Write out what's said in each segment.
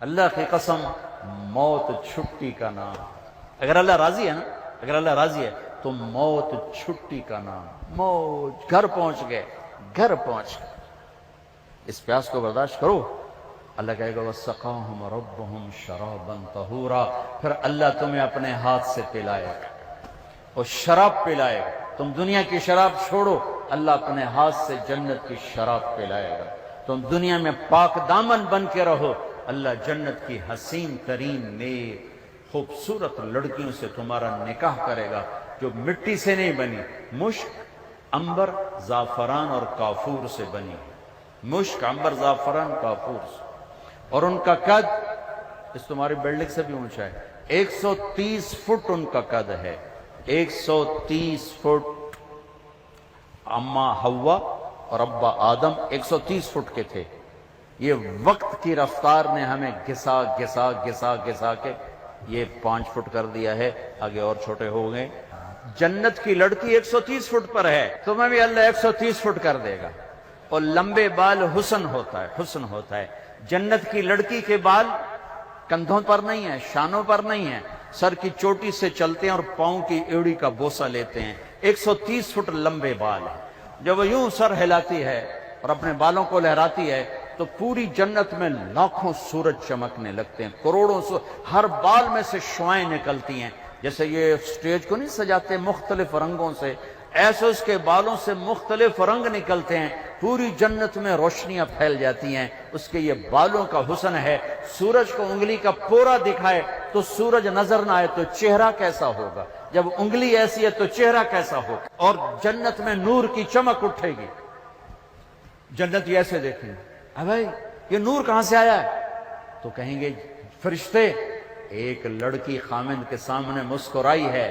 اللہ کی قسم موت چھٹی کا نام. اگر اللہ راضی ہے نا، اگر اللہ راضی ہے تو موت چھٹی کا نام. موت، گھر پہنچ گئے، گھر پہنچ گئے. اس پیاس کو برداشت کرو. اللہ کہے گا وَسَقَاهُمْ رَبُّهُمْ شَرَابًا طَهُورًا، پھر اللہ تمہیں اپنے ہاتھ سے پلائے گا اور شراب پلائے گا. تم دنیا کی شراب چھوڑو، اللہ اپنے ہاتھ سے جنت کی شراب پلائے گا. تم دنیا میں پاک دامن بن کے رہو، اللہ جنت کی حسین ترین نیک خوبصورت لڑکیوں سے تمہارا نکاح کرے گا جو مٹی سے نہیں بنی، مشک، عنبر، زعفران اور کافور سے بنی. مشک، عنبر، زعفران، کافور سے. اور ان کا قد اس تمہاری بلڈنگ سے بھی اونچا ہے. 130 فٹ ان کا قد ہے. 130 فٹ. اماں حوا اور ابا آدم 130 فٹ کے تھے. یہ وقت کی رفتار نے ہمیں گھسا گھسا گھسا گھسا کے یہ 5 فٹ کر دیا ہے. آگے اور چھوٹے ہو گئے. جنت کی لڑکی 130 فٹ پر ہے، تمہیں بھی اللہ 130 فٹ کر دے گا. اور لمبے بال حسن ہوتا ہے، حسن ہوتا ہے. جنت کی لڑکی کے بال کندھوں پر نہیں ہیں، شانوں پر نہیں ہیں، سر کی چوٹی سے چلتے ہیں اور پاؤں کی ایڑی کا بوسہ لیتے ہیں. 130 فٹ لمبے بال ہیں. جب وہ یوں سر ہلاتی ہے اور اپنے بالوں کو لہراتی ہے تو پوری جنت میں لاکھوں سورج چمکنے لگتے ہیں، کروڑوں ہر بال میں سے شعائیں نکلتی ہیں. جیسے یہ سٹیج کو نہیں سجاتے مختلف رنگوں سے، ایسے اس کے بالوں سے مختلف رنگ نکلتے ہیں. پوری جنت میں روشنیاں پھیل جاتی ہیں. اس کے یہ بالوں کا حسن ہے. سورج کو انگلی کا پورا دکھائے تو سورج نظر نہ آئے تو چہرہ کیسا ہوگا؟ جب انگلی ایسی ہے تو چہرہ کیسا ہوگا؟ اور جنت میں نور کی چمک اٹھے گی. جنت یہ ایسے دیکھیں بھائی یہ نور کہاں سے آیا ہے؟ تو کہیں گے فرشتے ایک لڑکی خامند کے سامنے مسکرائی ہے،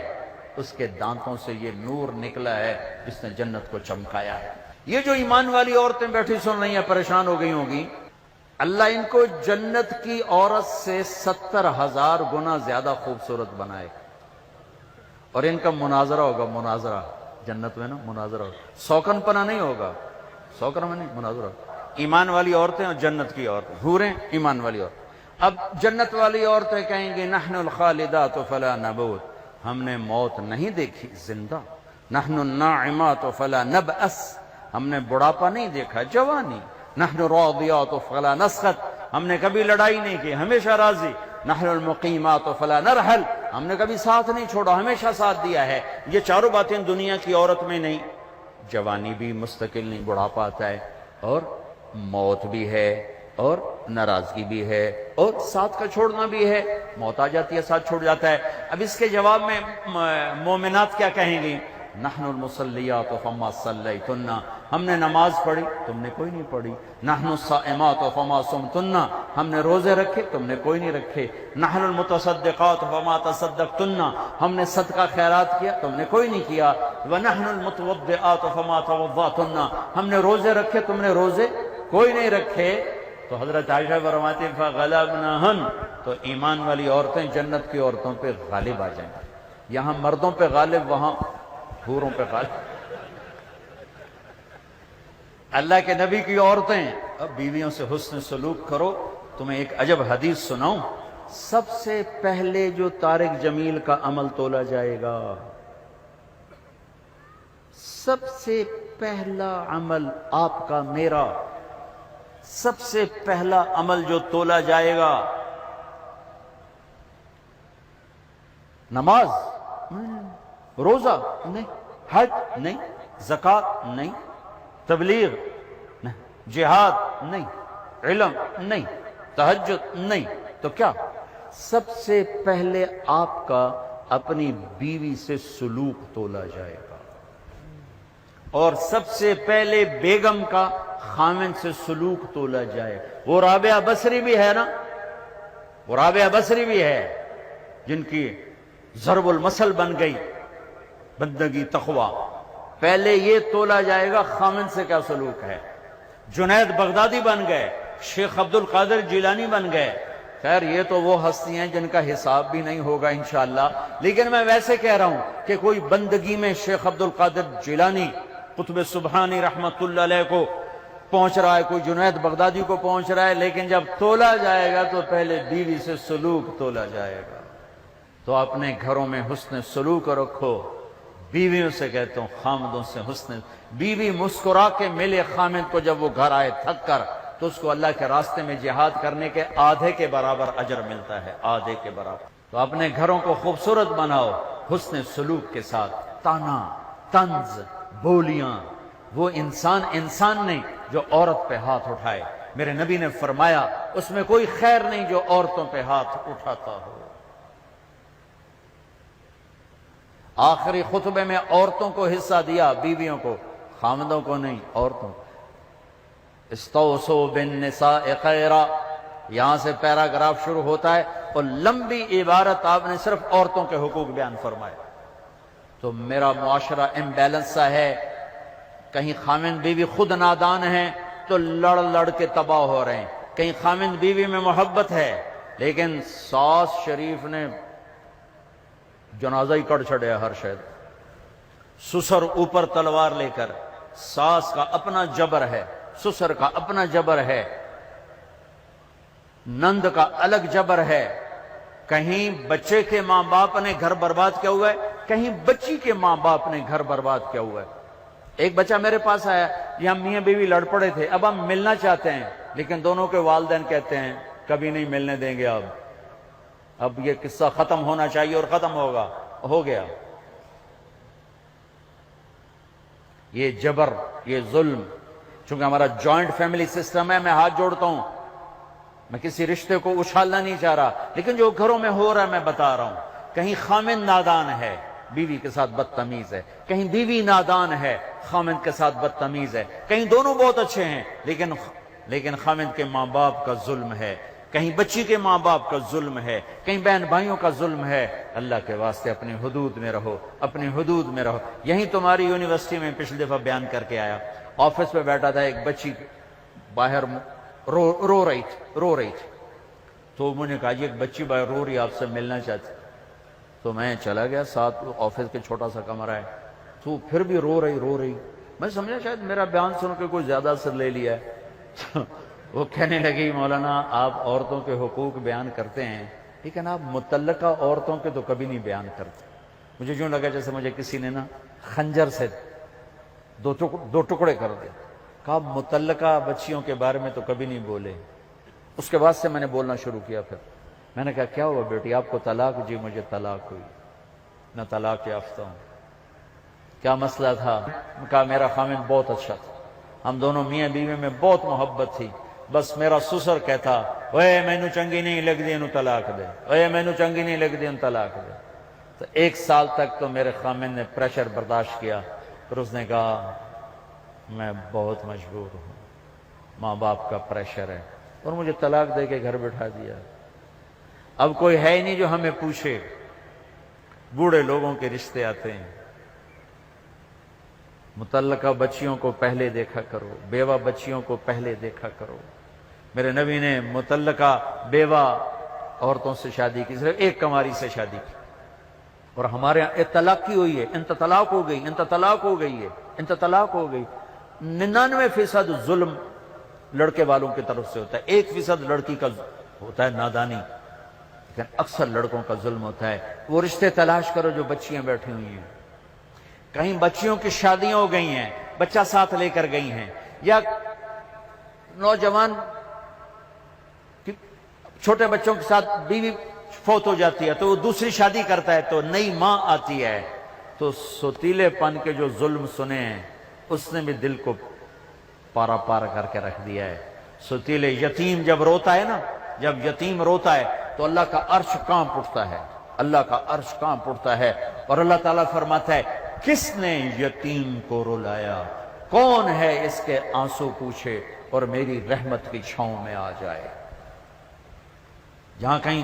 اس کے دانتوں سے یہ نور نکلا ہے جس نے جنت کو چمکایا ہے. یہ جو ایمان والی عورتیں بیٹھی سن رہی ہیں پریشان ہو گئی ہوں گی، اللہ ان کو جنت کی عورت سے 70,000 گنا زیادہ خوبصورت بنائے گا. اور ان کا مناظرہ ہوگا. مناظرہ جنت میں نا مناظرہ ہوگا. سوکن پنا نہیں ہوگا، سوکن میں نہیں، مناظرہ ہوگا. ایمان والی عورتیں اور جنت کی عورتیں، حوریں، ایمان والی عورتیں. اب جنت والی عورتیں کہیں گے نحن الخالدات فلا نموت، ہم نے موت نہیں دیکھی زندہ. نحن الناعمات فلا نبأس، ہم نے بڑھاپا نہیں دیکھا جوانی. نحن الراضیات فلا نسخط، ہم نے کبھی لڑائی نہیں کی ہمیشہ راضی. نحن المقیمات فلا نرحل، ہم نے کبھی ساتھ نہیں چھوڑا ہمیشہ ساتھ دیا ہے. یہ چاروں باتیں دنیا کی عورت میں نہیں. جوانی بھی مستقل نہیں، بڑھاپا آتا ہے، اور موت بھی ہے، اور ناراضگی بھی ہے، اور ساتھ کا چھوڑنا بھی ہے. موت آ جاتی ہے، ساتھ چھوڑ جاتا ہے. اب اس کے جواب میں مومنات کیا کہیں گی؟ نحن المصلیات فما صلیتن، ہم نے نماز پڑھی تم نے کوئی نہیں پڑھی. نحن الصائمات فما صمتن، ہم نے روزے رکھے تم نے کوئی نہیں رکھے. نحن المتصدقات فما تصدقتن، ہم نے صدقہ خیرات کیا تم نے کوئی نہیں کیا. ونحن المتوضئات فما توضأتن، ہم نے روزے رکھے تم نے روزے کوئی نہیں رکھے. تو حضرت عائشہ فرماتی ہیں فغلبناہن، تو ایمان والی عورتیں جنت کی عورتوں پہ غالب آ جائیں. یہاں مردوں پہ غالب، وہاں حوروں پہ غالب. اللہ کے نبی کی عورتیں اب بیویوں سے حسن سلوک کرو. تمہیں ایک عجب حدیث سناؤں. سب سے پہلے جو طارق جمیل کا عمل تولا جائے گا، سب سے پہلا عمل آپ کا میرا، سب سے پہلا عمل جو تولا جائے گا نماز روزہ نہیں، حج نہیں، زکوٰۃ نہیں، تبلیغ نہیں، جہاد نہیں، علم نہیں، تہجد نہیں. تو کیا؟ سب سے پہلے آپ کا اپنی بیوی سے سلوک تولا جائے گا، اور سب سے پہلے بیگم کا خامن سے سلوک تولا جائے. وہ رابعہ بصری بھی ہے نا، وہ رابعہ بصری بھی ہے جن کی ضرب المثل بن گئی بندگی تقوی. پہلے یہ تولا جائے گا خامن سے کیا سلوک ہے. جنید بغدادی بن گئے، شیخ عبد القادر جیلانی بن گئے. خیر یہ تو وہ ہستی ہیں جن کا حساب بھی نہیں ہوگا انشاءاللہ، لیکن میں ویسے کہہ رہا ہوں کہ کوئی بندگی میں شیخ عبد القادر جیلانی قطب سبحانی رحمت اللہ علیہ کو پہنچ رہا ہے، کوئی جنید بغدادی کو پہنچ رہا ہے، لیکن جب تولا جائے گا تو پہلے بیوی سے سلوک تولا جائے گا۔ تو اپنے گھروں میں حسن سلوک رکھو۔ بیویوں سے کہتا ہوں خامدوں سے حسن، بیوی مسکرا کے ملے خامد کو جب وہ گھر آئے تھک کر، تو اس کو اللہ کے راستے میں جہاد کرنے کے آدھے کے برابر اجر ملتا ہے، آدھے کے برابر۔ تو اپنے گھروں کو خوبصورت بناؤ حسن سلوک کے ساتھ، تانا، طنز، بولیاں۔ وہ انسان نہیں جو عورت پہ ہاتھ اٹھائے۔ میرے نبی نے فرمایا اس میں کوئی خیر نہیں جو عورتوں پہ ہاتھ اٹھاتا ہو۔ آخری خطبے میں عورتوں کو حصہ دیا، بیویوں کو، خامدوں کو نہیں، عورتوں کو۔ استوصوا بالنساء خیرا، یہاں سے پیراگراف شروع ہوتا ہے اور لمبی عبارت آپ نے صرف عورتوں کے حقوق بیان فرمائے۔ تو میرا معاشرہ امبیلنس سا ہے، کہیں خامند بیوی خود نادان ہیں تو لڑ لڑ کے تباہ ہو رہے ہیں، کہیں خامند بیوی میں محبت ہے لیکن ساس شریف نے جنازہ ہی کر چھڑیا ہر شاید، سسر اوپر تلوار لے کر۔ ساس کا اپنا جبر ہے، سسر کا اپنا جبر ہے، نند کا الگ جبر ہے۔ کہیں بچے کے ماں باپ نے گھر برباد کیا ہوا ہے، کہیں بچی کے ماں باپ نے گھر برباد کیا ہوا ہے۔ ایک بچہ میرے پاس آیا، یہ ہم میاں بیوی لڑ پڑے تھے، اب ہم ملنا چاہتے ہیں لیکن دونوں کے والدین کہتے ہیں کبھی نہیں ملنے دیں گے، اب یہ قصہ ختم ہونا چاہیے اور ختم ہوگا، ہو گیا۔ یہ جبر، یہ ظلم، چونکہ ہمارا جوائنٹ فیملی سسٹم ہے، میں ہاتھ جوڑتا ہوں، میں کسی رشتے کو اچھالنا نہیں چاہ رہا، لیکن جو گھروں میں ہو رہا ہے میں بتا رہا ہوں۔ کہیں خامند نادان ہے، بیوی کے ساتھ بدتمیز ہے، کہیں بیوی نادان ہے، خامند کے ساتھ بدتمیز ہے، کہیں دونوں بہت اچھے ہیں لیکن خامند کے ماں باپ کا ظلم ہے، کہیں بچی کے ماں باپ کا ظلم ہے، کہیں بہن بھائیوں کا ظلم ہے۔ اللہ کے واسطے اپنی حدود میں رہو، اپنی حدود میں رہو۔ یہیں تمہاری یونیورسٹی میں پچھلی دفعہ بیان کر کے آیا، آفس پہ بیٹھا تھا، ایک بچی باہر رو رہی تھی، تو میں نے کہا یہ ایک بچی باہر رو رہی، آپ سے ملنا چاہتی، تو میں چلا گیا، ساتھ آفس کے چھوٹا سا کمرہ ہے، تو پھر بھی رو رہی، میں سمجھا شاید میرا بیان سن کے کوئی زیادہ اثر لے لیا ہے۔ وہ کہنے لگی مولانا آپ عورتوں کے حقوق بیان کرتے ہیں لیکن آپ متعلقہ عورتوں کے تو کبھی نہیں بیان کرتے۔ مجھے یوں لگا جیسے مجھے کسی نے نا خنجر سے دو ٹکڑے کر دیا، کہا متعلقہ بچیوں کے بارے میں تو کبھی نہیں بولے۔ اس کے بعد سے میں نے بولنا شروع کیا، پھر میں نے کہا کیا ہوا بیٹی آپ کو طلاق؟ جی مجھے طلاق ہوئی، میں طلاق یافتہ ہوں۔ کیا مسئلہ تھا؟ کہا میرا خامند بہت اچھا تھا، ہم دونوں میاں بیوی میں بہت محبت تھی، بس میرا سسر کہتا اوے مینو چنگی نہیں لگدی انہوں طلاق دے، اوے مینو چنگی نہیں لگدی انہوں طلاق دے۔ تو 1 سال تک تو میرے خامند نے پریشر برداشت کیا، پھر اس نے کہا میں بہت مجبور ہوں، ماں باپ کا پریشر ہے، اور مجھے طلاق دے کے گھر بٹھا دیا۔ اب کوئی ہے ہی نہیں جو ہمیں پوچھے، بوڑھے لوگوں کے رشتے آتے ہیں۔ متعلقہ بچیوں کو پہلے دیکھا کرو، بیوہ بچیوں کو پہلے دیکھا کرو۔ میرے نبی نے متعلقہ بیوہ عورتوں سے شادی کی، صرف ایک کنواری سے شادی کی، اور ہمارے یہاں طلاق کی ہوئی ہے، انت طلاق ہو گئی، انت طلاق ہو گئی ہے، انت طلاق ہو گئی۔ 99% ظلم لڑکے والوں کی طرف سے ہوتا ہے، 1% لڑکی کا ہوتا ہے نادانی، لیکن اکثر لڑکوں کا ظلم ہوتا ہے۔ وہ رشتے تلاش کرو جو بچیاں بیٹھی ہوئی ہیں، کہیں بچیوں کی شادیاں ہو گئی ہیں، بچہ ساتھ لے کر گئی ہیں، یا نوجوان چھوٹے بچوں کے ساتھ بیوی فوت ہو جاتی ہے تو وہ دوسری شادی کرتا ہے، تو نئی ماں آتی ہے، تو سوتیلے پن کے جو ظلم سنے ہیں اس نے بھی دل کو پارا پار کر کے رکھ دیا ہے۔ سوتیلے یتیم جب روتا ہے نا، جب یتیم روتا ہے تو اللہ کا عرش کانپ اٹھتا ہے، اللہ کا عرش کانپ اٹھتا ہے، اور اللہ تعالیٰ فرماتا ہے کس نے یتیم کو رلایا، کون ہے اس کے آنسو پوچھے اور میری رحمت کی چھاؤں میں آ جائے۔ جہاں کہیں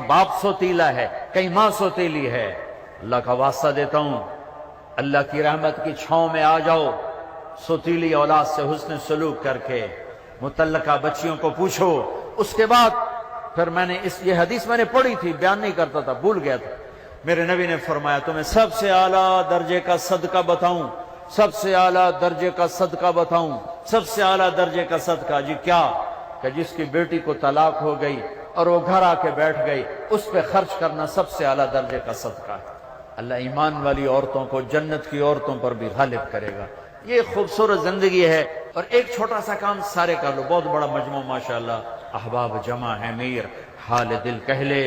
باپ سوتیلا ہے، کہیں ماں سوتیلی ہے، اللہ کا واسطہ دیتا ہوں اللہ کی رحمت کی چھاؤں میں آ جاؤ، سوتیلی اولاد سے حسن سلوک کر کے۔ متعلقہ بچیوں کو پوچھو۔ اس کے بعد پھر میں نے یہ حدیث میں نے پڑھی تھی، بیان نہیں کرتا تھا، بھول گیا تھا۔ میرے نبی نے فرمایا تمہیں سب سے اعلیٰ درجے کا صدقہ بتاؤں، سب سے اعلیٰ درجے کا صدقہ بتاؤں؟ سب سے اعلیٰ درجے کا صدقہ جی کیا؟ کہ جس کی بیٹی کو طلاق ہو گئی اور وہ گھر آ کے بیٹھ گئی، اس پہ خرچ کرنا سب سے اعلیٰ درجے کا صدقہ ہے۔ اللہ ایمان والی عورتوں کو جنت کی عورتوں پر بھی غالب کرے گا۔ یہ خوبصورت زندگی ہے۔ اور ایک چھوٹا سا کام سارے کر لو، بہت بڑا مجموعہ ماشاءاللہ، احباب جمع ہے، میر حال دل کہہ لے،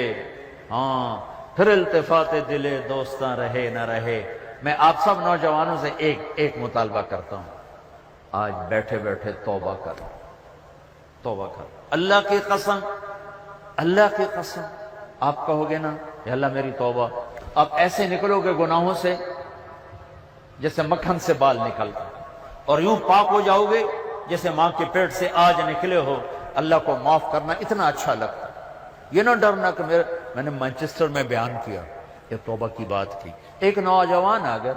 ہاں پھر التفات دل دوستاں رہے نہ رہے۔ میں آپ سب نوجوانوں سے ایک مطالبہ کرتا ہوں، آج بیٹھے بیٹھے توبہ کرو، توبہ کرو۔ اللہ کی قسم، اللہ کی قسم، آپ کہو گے نا یا اللہ میری توبہ، آپ ایسے نکلو گے گناہوں سے جیسے مکھن سے بال نکلتا، اور یوں پاک ہو جاؤ گے جیسے ماں کے پیٹ سے آج نکلے ہو۔ اللہ کو معاف کرنا اتنا اچھا لگتا ہے۔ یہ نہ ڈرنا کہ میں نے مانچسٹر میں بیان کیا، یہ توبہ کی بات کی، ایک نوجوان آ گیا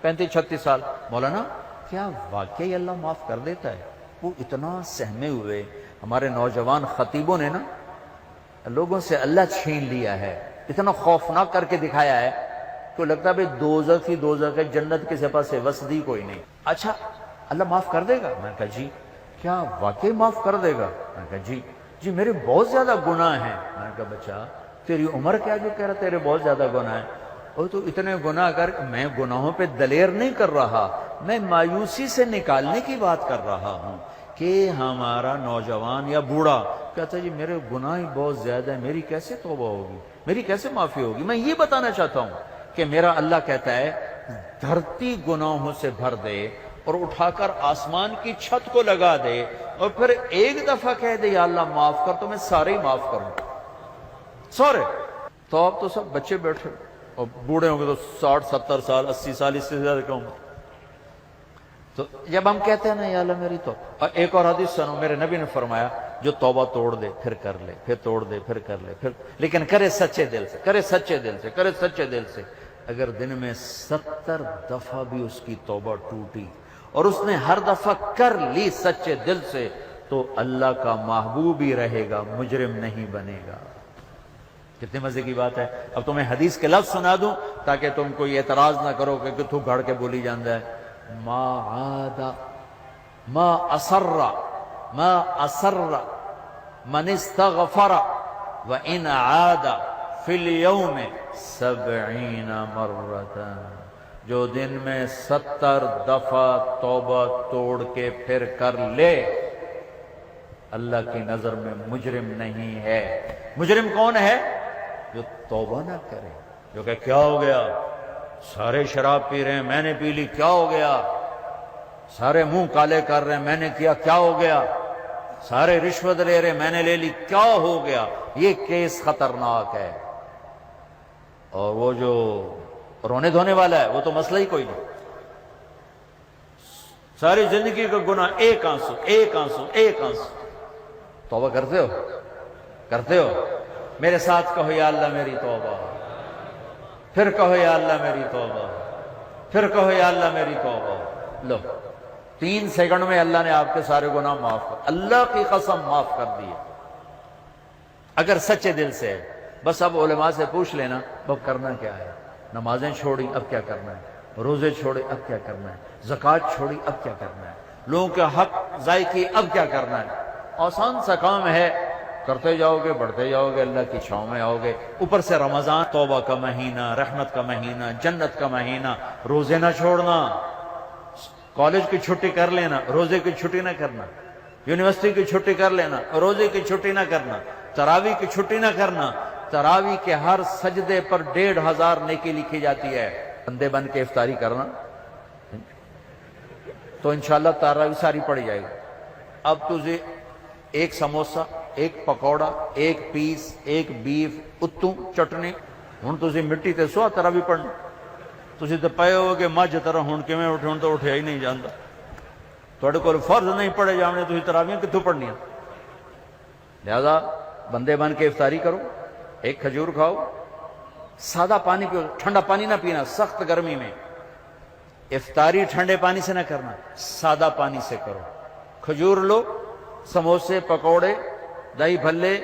35-36 سال، مولانا کیا واقعی اللہ معاف کر دیتا ہے؟ وہ اتنا سہمے ہوئے، ہمارے نوجوان خطیبوں نے نا لوگوں سے اللہ چھین لیا ہے، اتنا خوفناک کر کے دکھایا ہے تو لگتا ہے بھئی دوزخ ہی دوزخ ہے، جنت کے سپاس سے وسدی کوئی نہیں۔ اچھا اللہ معاف کر دے گا؟ میں نے کہا جی۔ کیا واقعی معاف کر دے گا؟ میں نے کہا جی میرے بہت زیادہ گناہ ہیں۔ میں نے کہا بچہ تیری عمر کیا جو کہہ رہا تیرے بہت زیادہ گناہ ہیں؟ اور تو اتنے گناہ کر، میں گناہوں پہ دلیر نہیں کر رہا، میں مایوسی سے نکالنے کی بات کر رہا ہوں کہ ہمارا نوجوان یا بوڑھا کہتا ہے جی میرے گناہ بہت زیادہ ہیں، میری کیسے توبہ ہوگی، میری کیسے معافی ہوگی؟ میں یہ بتانا چاہتا ہوں کہ میرا اللہ کہتا ہے دھرتی گناہوں سے بھر دے اور اٹھا کر آسمان کی چھت کو لگا دے، اور پھر ایک دفعہ کہہ دے یا اللہ معاف کر، تو میں سارے ہی معاف کروں، سارے۔ تو اب تو سب بچے بیٹھے اور بوڑھے ہوں گے تو 60-70 سال 80 سال، اس سے زیادہ کم۔ تو جب ہم کہتے ہیں نا یا اللہ میری توبہ، اور ایک اور حدیث سنو، میرے نبی نے فرمایا جو توبہ توڑ دے پھر کر لے، پھر توڑ دے پھر کر لے، پھر لیکن کرے سچے دل سے، کرے سچے دل سے، کرے سچے دل سے۔ اگر دن میں 70 دفعہ بھی اس کی توبہ ٹوٹی اور اس نے ہر دفعہ کر لی سچے دل سے، تو اللہ کا محبوب ہی رہے گا، مجرم نہیں بنے گا۔ کتنے مزے کی بات ہے۔ اب تمہیں حدیث کے لفظ سنا دوں تاکہ تم کوئی اعتراض نہ کرو کہ تو گھڑ کے بولی جاندہ ہے۔ ما عاد ما اصر من استغفر وان عاد فی اليوم 70 مرتا، جو دن میں 70 دفعہ توبہ توڑ کے پھر کر لے، اللہ کی نظر میں مجرم نہیں ہے۔ مجرم کون ہے؟ جو توبہ نہ کرے، جو کہ کیا ہو گیا، سارے شراب پی رہے ہیں میں نے پی لی، کیا ہو گیا، سارے منہ کالے کر رہے ہیں میں نے کیا، کیا ہو گیا، سارے رشوت لے رہے ہیں میں نے لے لی، کیا ہو گیا۔ یہ کیس خطرناک ہے۔ اور وہ جو رونے دھونے والا ہے وہ تو مسئلہ ہی کوئی نہیں، ساری زندگی کا گناہ ایک آنسو ایک آنسو ایک آنسو۔ توبہ کرتے ہو؟ کرتے ہو؟ میرے ساتھ کہو یا اللہ میری توبہ، پھر کہو یا اللہ میری توبہ، پھر کہو یا اللہ میری توبہ۔ لو 3 سیکنڈ میں اللہ نے آپ کے سارے گناہ معاف کر، اللہ کی قسم معاف کر دیے، اگر سچے دل سے ہے۔ بس اب علماء سے پوچھ لینا اب کرنا کیا ہے۔ نمازیں چھوڑی اب کیا کرنا ہے، روزے چھوڑے اب کیا کرنا ہے، زکوٰۃ چھوڑی اب کیا کرنا ہے، لوگوں کے حق ضائع کیے اب کیا کرنا ہے۔ آسان سا کام ہے، کرتے جاؤ گے بڑھتے جاؤ گے، اللہ کی چھاؤں میں آؤ گے۔ اوپر سے رمضان توبہ کا مہینہ، رحمت کا مہینہ، جنت کا مہینہ، روزے نہ چھوڑنا، کالج کی چھٹی کر لینا، روزے کی چھٹی نہ کرنا، یونیورسٹی کی چھٹی کر لینا، روزے کی چھٹی نہ کرنا، تراویح کی چھٹی نہ کرنا۔ تراویح کے ہر سجدے پر 1500 نیکی لکھی جاتی ہے۔ بندے بن کے افطاری کرنا تو انشاءاللہ تراویح ساری پڑ جائے گی۔ اب تجھے ایک سموسا، ایک پکوڑا، ایک پیس، ایک بیف، اتوں چٹنی، ہن تسی مٹی تے سوا تراویح پڑھنا۔ تسی تے پئے ہو کہ مجھ طرح ہن کیویں اٹھے، ہن تو اٹھیا ہی نہیں جاندا، تواڈے کول فرض نہیں پڑھے جانے، تسی تراویح کتھوں پڑھنیاں؟ لہذا بندے بن کے افطاری کرو، ایک کھجور کھاؤ، سادہ پانی پیو، ٹھنڈا پانی نہ پینا سخت گرمی میں۔ افطاری ٹھنڈے پانی سے نہ کرنا، سادہ پانی سے کرو۔ کھجور لو، سموسے، پکوڑے، دہی بھلے،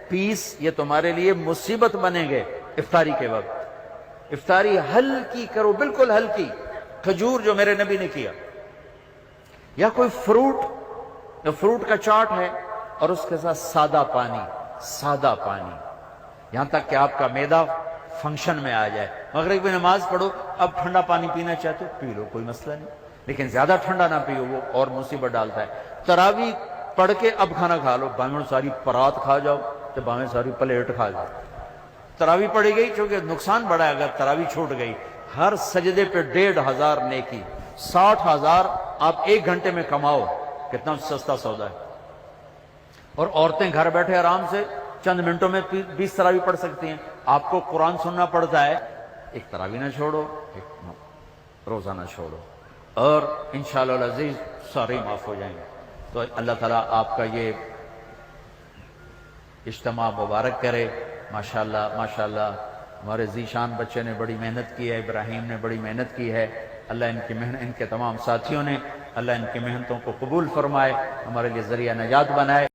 پیس، یہ تمہارے لیے مصیبت بنیں گے افطاری کے وقت۔ افطاری ہلکی کرو، بالکل ہلکی، کھجور جو میرے نبی نے کیا، یا کوئی فروٹ کا چاٹ ہے اور اس کے ساتھ سادہ پانی، یہاں تک کہ آپ کا معدہ فنکشن میں آ جائے۔ مغرب کی نماز پڑھو، اب ٹھنڈا پانی پینا چاہتے ہو پی لو، کوئی مسئلہ نہیں، لیکن زیادہ ٹھنڈا نہ پیو، وہ اور مصیبت ڈالتا ہے۔ تراویح پڑھ کے اب کھانا کھا لو، باہیں ساری پرات کھا جاؤ تو باہیں ساری پلیٹ کھا جاؤ۔ تراویح پڑھی گئی، چونکہ نقصان بڑا ہے اگر تراویح چھوٹ گئی، ہر سجدے پہ 1500 نیکی، 60,000 آپ 1 گھنٹے میں کماؤ، کتنا سستا سودا ہے۔ اور عورتیں گھر بیٹھے آرام سے چند منٹوں میں 20 تراویح پڑھ سکتی ہیں۔ آپ کو قرآن سننا پڑتا ہے، ایک تراویح نہ چھوڑو، ایک روزہ نہ چھوڑو، اور انشاءاللہ العزیز سارے معاف ہو جائیں گے۔ تو اللہ تعالیٰ آپ کا یہ اجتماع مبارک کرے۔ ماشاءاللہ ماشاءاللہ، ہمارے ذیشان بچے نے بڑی محنت کی ہے، ابراہیم نے بڑی محنت کی ہے، اللہ ان کے تمام ساتھیوں نے، اللہ ان کی محنتوں کو قبول فرمائے، ہمارے لیے ذریعہ نجات بنائے۔